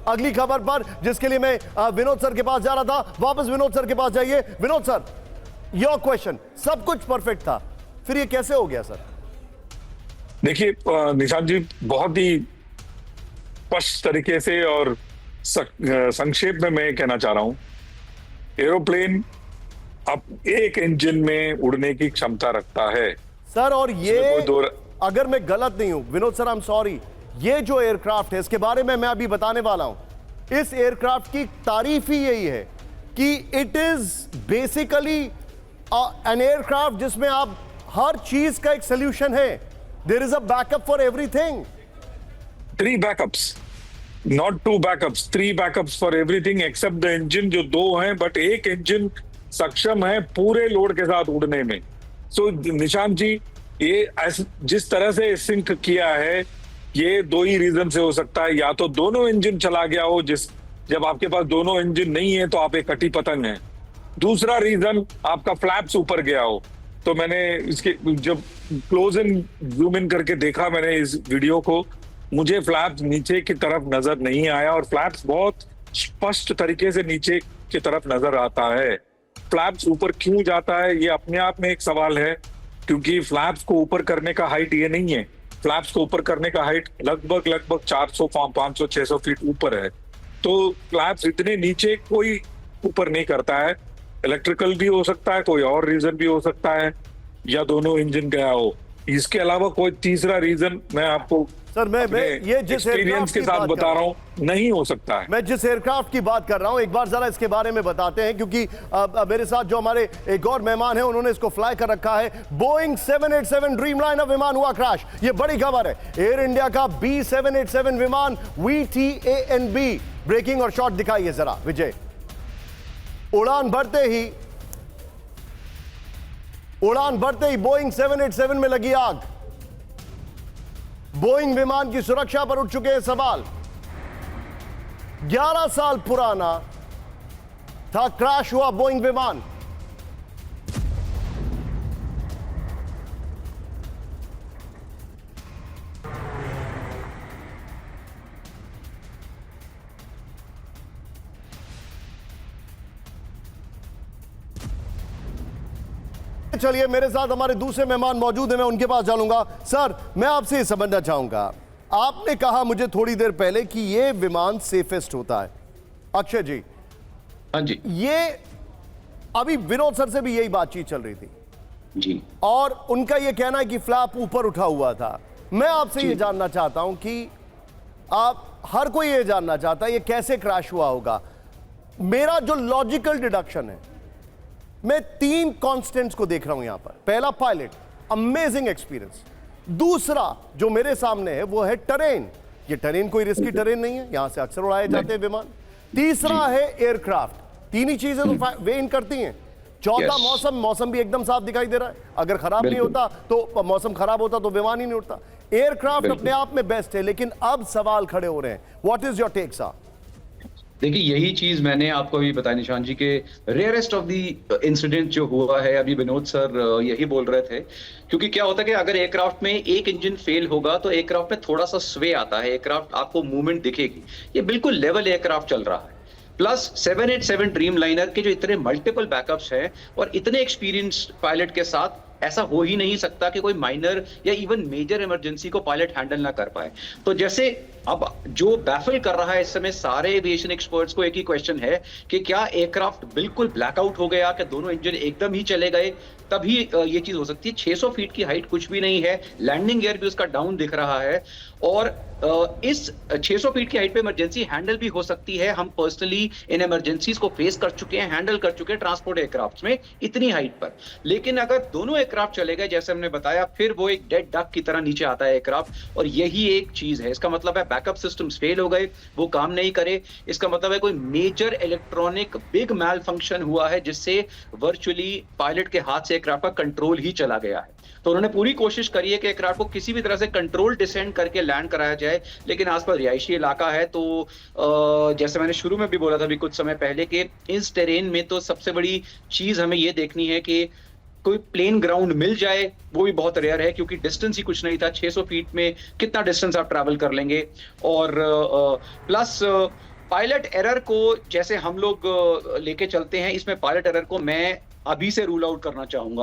अगली खबर पर, जिसके लिए मैं विनोद सर के पास जा रहा था, वापस विनोद सर के पास जाइए। Vinod sir, your question. सब कुछ परफेक्ट था, फिर ये कैसे हो गया सर? देखिए निशांत जी, बहुत ही स्पष्ट तरीके से और संक्षेप में मैं कहना चाह रहा हूं, एरोप्लेन अब एक इंजन में उड़ने की क्षमता रखता है सर। और ये अगर मैं गलत नहीं हूं Vinod sir, I am sorry, ये जो एयरक्राफ्ट है इसके बारे में मैं अभी बताने वाला हूं। इस एयरक्राफ्ट की तारीफ ही यही है कि it is basically an aircraft जिसमें आप हर चीज का एक सोल्यूशन है। There is a backup for everything. 3 backups, not 2 backups, 3 backups for everything except the engine, जो 2 हैं, बट एक इंजन सक्षम है पूरे लोड के साथ उड़ने में। सो निशांत जी, ये जिस तरह से सिंक किया है, ये 2 ही रीजन से हो सकता है। या तो दोनों इंजन चला गया हो, जब आपके पास दोनों इंजन नहीं है तो आप एक कटी पतंग हैं। दूसरा रीजन, आपका फ्लैप्स ऊपर गया हो। तो मैंने इसके जब क्लोज इन जूम इन करके देखा मैंने इस वीडियो को, मुझे फ्लैप्स नीचे की तरफ नजर नहीं आया, और फ्लैप्स बहुत स्पष्ट तरीके से नीचे की तरफ नजर आता है। फ्लैप्स ऊपर क्यों जाता है, ये अपने आप में एक सवाल है, क्योंकि फ्लैप्स को ऊपर करने का हाइट ये नहीं है। फ्लैप्स को ऊपर करने का हाइट लगभग 400, 500, 600 फीट ऊपर है। तो फ्लैप्स इतने नीचे कोई ऊपर नहीं करता है। इलेक्ट्रिकल भी हो सकता है, कोई और रीजन भी हो सकता है, या दोनों इंजन गया हो। इसके अलावा कोई तीसरा रीजन मैं आपको सर मैं ये जिस एक्सपीरियंस के साथ बता रहा हूं, नहीं हो सकता है। मैं जिस एयरक्राफ्ट की बात कर रहा हूं, एक बार जरा इसके बारे में बताते हैं, क्योंकि मेरे साथ जो हमारे एक और मेहमान हैं उन्होंने इसको फ्लाई कर रखा है। बोइंग 787 ड्रीमलाइनर विमान हुआ क्रैश, ये बड़ी खबर है। एयर इंडिया का B787 विमान VTANB, ब्रेकिंग और शॉट दिखाइए जरा विजय। उड़ान भरते ही बोइंग 787 में लगी आग। बोइंग विमान की सुरक्षा पर उठ चुके हैं सवाल। 11 साल पुराना था क्रैश हुआ बोइंग विमान। चलिए, मेरे साथ हमारे दूसरे मेहमान मौजूद हैं, मैं उनके पास चलूंगा। सर, मैं आपसे ये समझना चाहूंगा, आपने कहा मुझे थोड़ी देर पहले कि ये विमान सेफेस्ट होता है। अक्षय जी, हाँ जी, ये अभी विनोद सर से भी यही बातचीत चल रही थी जी, और उनका ये कहना है कि फ्लैप ऊपर उठा हुआ था। मैं आपसे ये जानना चाहता हूं कि आप, हर कोई ये जानना चाहता है ये कैसे क्रैश हुआ होगा। मेरा जो लॉजिकल डिडक्शन है, मैं 3 कांस्टेंट्स को देख रहा हूं यहां पर। पहला, पायलट, अमेजिंग एक्सपीरियंस। दूसरा जो मेरे सामने है वो है टरेन। ये टरेन कोई रिस्की टरेन नहीं है, यहां से अक्सर उड़ाए जाते हैं विमान। तीसरा है एयरक्राफ्ट। 3 ही चीजें तो वे इन करती हैं। चौथा, मौसम भी एकदम साफ दिखाई दे रहा है। अगर खराब नहीं होता तो, मौसम खराब होता तो विमान ही नहीं उड़ता। एयरक्राफ्ट अपने आप में बेस्ट है, लेकिन अब सवाल खड़े हो रहे हैं। What is your take sir? देखिए, यही चीज मैंने आपको अभी बताया निशान जी के रेयरेस्ट ऑफ द इंसिडेंट जो हुआ है, अभी विनोद सर यही बोल रहे थे। क्योंकि क्या होता है कि अगर एयरक्राफ्ट में एक इंजन फेल होगा तो एयरक्राफ्ट में थोड़ा सा स्वे आता है, एयरक्राफ्ट आपको मूवमेंट दिखेगी। ये बिल्कुल लेवल एयरक्राफ्ट चल रहा है। प्लस 787 ड्रीमलाइनर के जो इतने मल्टीपल बैकअप्स हैं और इतने एक्सपीरियंस्ड पायलट के साथ, ऐसा हो ही नहीं सकता कि कोई माइनर या इवन मेजर इमरजेंसी को पायलट हैंडल ना कर पाए। तो जैसे अब जो बैफल कर रहा है इस समय सारे एविएशन एक्सपर्ट्स को, एक ही क्वेश्चन है कि क्या एयरक्राफ्ट बिल्कुल ब्लैकआउट हो गया, क्या दोनों इंजन एकदम ही चले गए, तभी ये चीज हो सकती है। 600 फीट की हाइट कुछ भी नहीं है, लैंडिंग गियर भी उसका डाउन दिख रहा है, और इस 600 फीट की हाइट पे इमरजेंसी हैंडल भी हो सकती है। हम पर्सनली इन इमरजेंसीज को फेस कर चुके हैं, हैंडल कर चुके हैं ट्रांसपोर्ट एयरक्राफ्ट में इतनी हाइट पर। लेकिन अगर दोनों एयरक्राफ्ट चले गए, जैसे हमने बताया, फिर वो एक डेड डक की तरह नीचे आता है एयरक्राफ्ट। और यही एक चीज है, इसका मतलब है बैकअप सिस्टम्स फेल हो गए, वो काम नहीं करे। इसका मतलब है कोई मेजर इलेक्ट्रॉनिक बिग मैल फंक्शन हुआ है, जिससे वर्चुअली पायलट के हाथ से एयरक्राफ्ट का कंट्रोल ही चला गया है। तो उन्होंने पूरी कोशिश करी है कि एयरक्राफ्ट को किसी भी तरह से कंट्रोल डिसेंड करके लैंड कराया जाए, लेकिन आसपास रिहायशी इलाका है। तो जैसे मैंने शुरू में भी बोला था अभी कुछ समय पहले कि इस टेरेन में तो सबसे बड़ी चीज हमें ये देखनी है कि कोई प्लेन ग्राउंड मिल जाए, वो भी बहुत रेयर है, क्योंकि डिस्टेंस ही कुछ नहीं था। 600 फीट में कितना डिस्टेंस आप ट्रैवल कर लेंगे। और प्लस पायलट एरर को जैसे हम लोग लेके चलते हैं, इसमें पायलट एरर को मैं अभी से रूल आउट करना चाहूंगा।